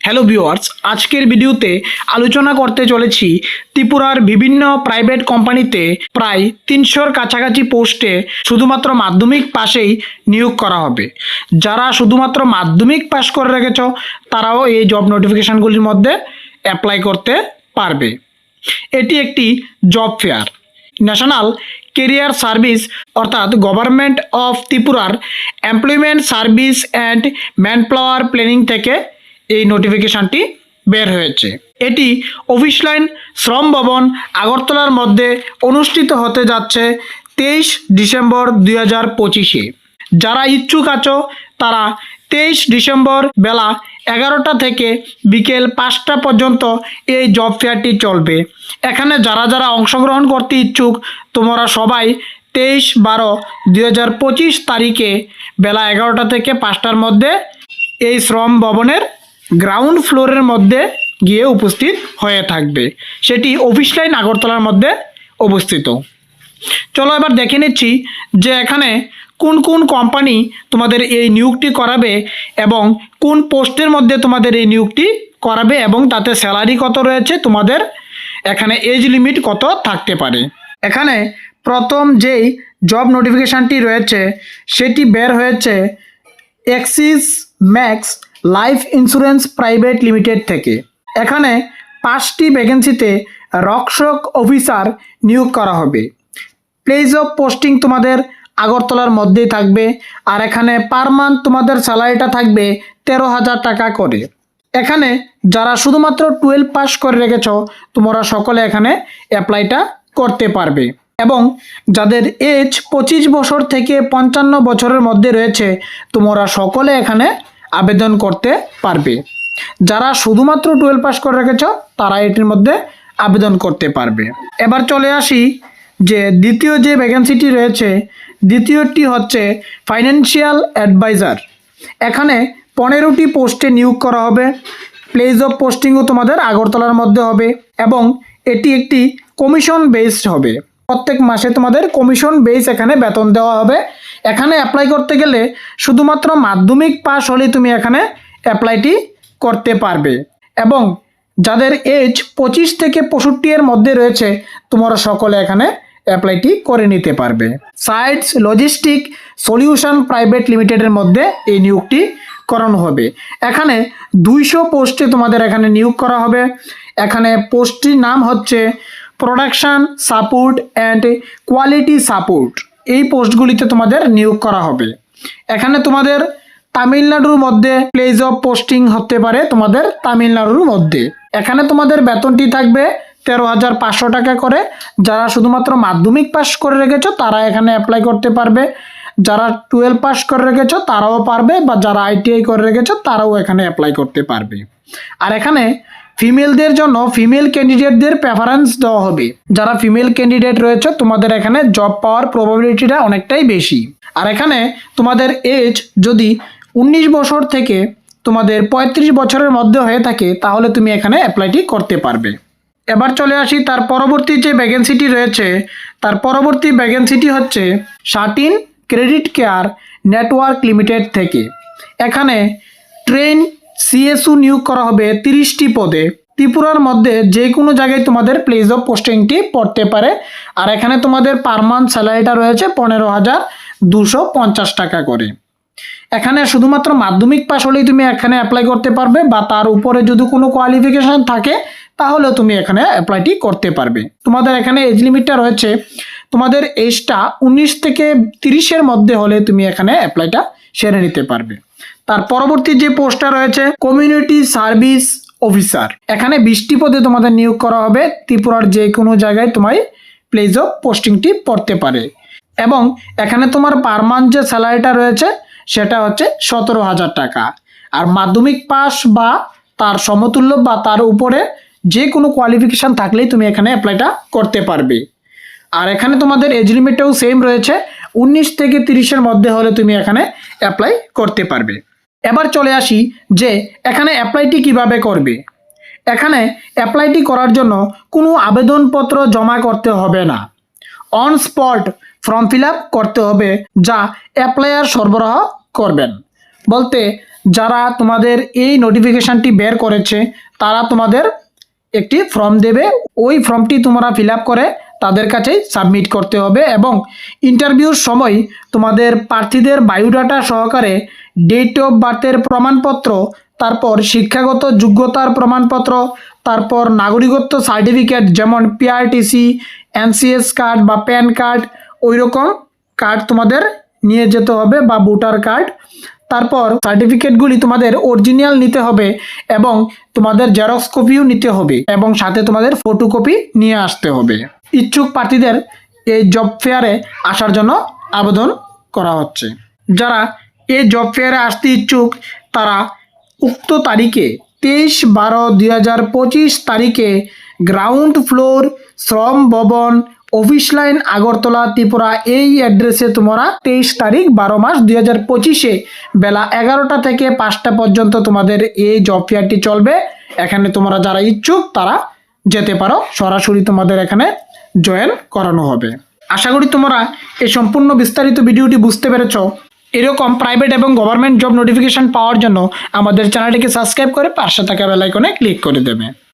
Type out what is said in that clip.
Hello viewers, আজকের ভিডিওতে আলোচনা করতে চলেছি ত্রিপুরার বিভিন্ন প্রাইভেট কোম্পানিতে প্রায় 300-র কাছাকাছি পোস্টে শুধুমাত্র মাধ্যমিক পাশেই নিয়োগ করা হবে। যারা শুধুমাত্র মাধ্যমিক পাস করে রেখেছ তারাও এই জব নোটিফিকেশানগুলির মধ্যে অ্যাপ্লাই করতে পারবে। এটি একটি job fair. National career service অর্থাৎ গভর্নমেন্ট অফ ত্রিপুরার employment service and manpower planning থেকে এই নোটিফিকেশানটি বের হয়েছে। এটি অফিস লাইন শ্রম ভবন আগরতলার মধ্যে অনুষ্ঠিত হতে যাচ্ছে 23 ডিসেম্বর 2025-এ। যারা ইচ্ছুক আছো তারা 23 ডিসেম্বর বেলা 11টা থেকে বিকেল 5টা পর্যন্ত এই জব ফেয়ারটি চলবে। এখানে যারা যারা অংশগ্রহণ করতে ইচ্ছুক তোমরা সবাই 23/12/2025 তারিখে বেলা 11টা থেকে 5টার মধ্যে এই শ্রম ভবনের গ্রাউন্ড ফ্লোরের মধ্যে গিয়ে উপস্থিত হয়ে থাকবে। সেটি অফিস লাইন আগরতলার মধ্যে অবস্থিত। চলো এবার দেখে নিচ্ছি যে এখানে কোন কোন কোম্পানি তোমাদের এই নিয়োগটি করাবে এবং কোন পোস্টের মধ্যে তোমাদের এই নিয়োগটি করাবে এবং তাতে স্যালারি কত রয়েছে, তোমাদের এখানে এজ লিমিট কত থাকতে পারে। এখানে প্রথম যেই জব নোটিফিকেশানটি রয়েছে সেটি বের হয়েছে Axis max life insurance private limited থেকে। এখানে 5টি ভ্যাকেন্সিতে রক্ষক অফিসার নিয়োগ করা হবে। প্লেস অফ পোস্টিং তোমাদের আগরতলার মধ্যেই থাকবে। আর এখানে পার মান্থ তোমাদের স্যালারিটা থাকবে 13,000 টাকা করে। এখানে যারা শুধুমাত্র 12 পাস করে রেখেছ তোমরা সকলে এখানে অ্যাপ্লাইটা করতে পারবে এবং যাদের এজ 25 বছর থেকে 55 বছরের মধ্যে রয়েছে তোমরা সকলে এখানে আবেদন করতে পারবে। যারা শুধুমাত্র 12 পাস করে রেখেছ তারা এটির মধ্যে আবেদন করতে পারবে। এবার চলে আসি যে দ্বিতীয় যে ভ্যাকেন্সিটি রয়েছে, দ্বিতীয়টি হচ্ছে ফাইন্যান্সিয়াল অ্যাডভাইজার। এখানে 15টি পোস্টে নিয়োগ করা হবে। প্লেস অফ পোস্টিংও তোমাদের আগরতলার মধ্যে হবে এবং এটি একটি কমিশন বেসড হবে। প্রত্যেক মাসে তোমাদের কমিশন বেস এখানে বেতন দেওয়া হবে। এখানে অ্যাপ্লাই করতে গেলে শুধুমাত্র মাধ্যমিক পাস হলেই তুমি এখানে অ্যাপ্লাইটি করতে পারবে এবং যাদের এজ 25 থেকে 65 এর মধ্যে রয়েছে তোমরা সকলে এখানে অ্যাপ্লাইটি করে নিতে পারবে। সাইটস লজিস্টিক সলিউশন প্রাইভেট লিমিটেডের মধ্যে এই নিয়োগটি করানো হবে। এখানে 200 পোস্টে তোমাদের এখানে নিয়োগ করা হবে। এখানে পোস্টটির নাম হচ্ছে production support and quality support. এই পোস্টগুলিতে তোমাদের নিয়োগ করা হবে। এখানে তোমাদের তামিলনাড়ুর মধ্যে প্লেস অফ পোস্টিং হতে পারে তোমাদের তামিলনাড়ুর মধ্যে। এখানে তোমাদের বেতনটি থাকবে 13,500 টাকা করে। যারা শুধুমাত্র মাধ্যমিক পাস করে রেখেছো তারা এখানে অ্যাপ্লাই করতে পারবে। যারা 12 পাস করে রেখেছো তারাও পারবে বা যারা ITI করে রেখেছো তারাও এখানে অ্যাপ্লাই করতে পারবে। আর এখানে ফিমেলদের জন্য ফিমেল ক্যান্ডিডেটদের প্রেফারেন্স দেওয়া হবে। যারা ফিমেল ক্যান্ডিডেট রয়েছে তোমাদের এখানে জব পাওয়ার প্রবাবিলিটিটা অনেকটাই বেশি। আর এখানে তোমাদের এজ যদি 19 বছর থেকে তোমাদের 35 বছরের মধ্যে হয়ে থাকে তাহলে তুমি এখানে অ্যাপ্লাইটি করতে পারবে। এবার চলে আসি তার পরবর্তী যে ভ্যাকেন্সিটি রয়েছে, তার পরবর্তী ভ্যাকেন্সিটি হচ্ছে satin credit care network limited থেকে। এখানে ট্রেন CSU নিয়োগ করা হবে 30টি পদে। ত্রিপুরার মধ্যে যে কোনো জায়গায় তোমাদের প্লেস অফ পোস্টিংটি পড়তে পারে। আর এখানে তোমাদের পার মান্থ স্যালারিটা রয়েছে 15,250 টাকা করে। এখানে শুধুমাত্র মাধ্যমিক পাস হলেই তুমি এখানে অ্যাপ্লাই করতে পারবে বা তার উপরে যদি কোনো কোয়ালিফিকেশান থাকে তাহলে তুমি এখানে অ্যাপ্লাইটি করতে পারবে। তোমাদের এখানে এজ লিমিটটা রয়েছে, তোমাদের এজটা 19 থেকে 30-এর মধ্যে হলে তুমি এখানে অ্যাপ্লাইটা সেরে নিতে পারবে। তার পরবর্তী যে পোস্টটা রয়েছে কমিউনিটি সার্ভিস অফিসার। এখানে 20টি পদে তোমাদের নিয়োগ করা হবে। ত্রিপুরার যে কোনো জায়গায় তোমার প্লেস অফ পোস্টিংটি পড়তে পারে এবং এখানে তোমার পার মান্থ যে স্যালারিটা রয়েছে সেটা হচ্ছে 17,000 টাকা। আর মাধ্যমিক পাস বা তার সমতুল্য বা তার উপরে যে কোনো কোয়ালিফিকেশান থাকলেই তুমি এখানে অ্যাপ্লাইটা করতে পারবে। আর এখানে তোমাদের এজ লিমিটটাও সেম রয়েছে, 19 থেকে 30-এর মধ্যে হলে তুমি এখানে অ্যাপ্লাই করতে পারবে। এবার চলে আসি যে এখানে অ্যাপ্লাইটি কিভাবে করবে। এখানে অ্যাপ্লাইটি করার জন্য কোনো আবেদনপত্র জমা করতে হবে না। On spot form fill up করতে হবে যা অ্যাপ্লায়ার সরবরাহ করবেন। বলতে যারা তোমাদের এই নোটিফিকেশানটি বের করেছে তারা তোমাদের একটি ফর্ম দেবে, ওই ফর্মটি তোমরা ফিল আপ করে তাদের কাছেই সাবমিট করতে হবে এবং ইন্টারভিউর সময় তোমাদের প্রার্থীদের বায়োডাটা সহকারে ডেট অফ বার্থের প্রমাণপত্র, তারপর শিক্ষাগত যোগ্যতার প্রমাণপত্র, তারপর নাগরিকত্ব সার্টিফিকেট যেমন পিআরটিসি, এনসিএস কার্ড বা প্যান কার্ড, ওই রকম কার্ড তোমাদের নিয়ে যেতে হবে বা ভোটার কার্ড। তারপর সার্টিফিকেটগুলি তোমাদের অরিজিনাল নিতে হবে এবং তোমাদের জেরক্স কপিও নিতে হবে এবং সাথে তোমাদের ফটোকপি নিয়ে আসতে হবে। ইচ্ছুক প্রার্থীদের এই জব ফেয়ারে আসার জন্য আবেদন করা হচ্ছে। যারা এই জব ফেয়ারে আসতে ইচ্ছুক তারা উক্ত তারিখে 23/12/2025 তারিখে গ্রাউন্ড ফ্লোর শ্রম ভবন, অফিস লাইন, আগরতলা, ত্রিপুরা, এই অ্যাড্রেসে তোমরা 23 তারিখ 12 মাস 2025 বেলা 11টা থেকে 5টা পর্যন্ত তোমাদের এই জব ফেয়ারটি চলবে। এখানে তোমরা যারা ইচ্ছুক তারা যেতে পারো, সরাসরি তোমাদের এখানে জয়েন করানো হবে। আশা করি তোমরা এই সম্পূর্ণ বিস্তারিত ভিডিওটি বুঝতে পেরেছ। এরকম প্রাইভেট এবং গভর্নমেন্ট জব নোটিফিকেশন পাওয়ার জন্য আমাদের চ্যানেলটিকে সাবস্ক্রাইব করে পাশে থাকা বেল আইকনে ক্লিক করে দেবে।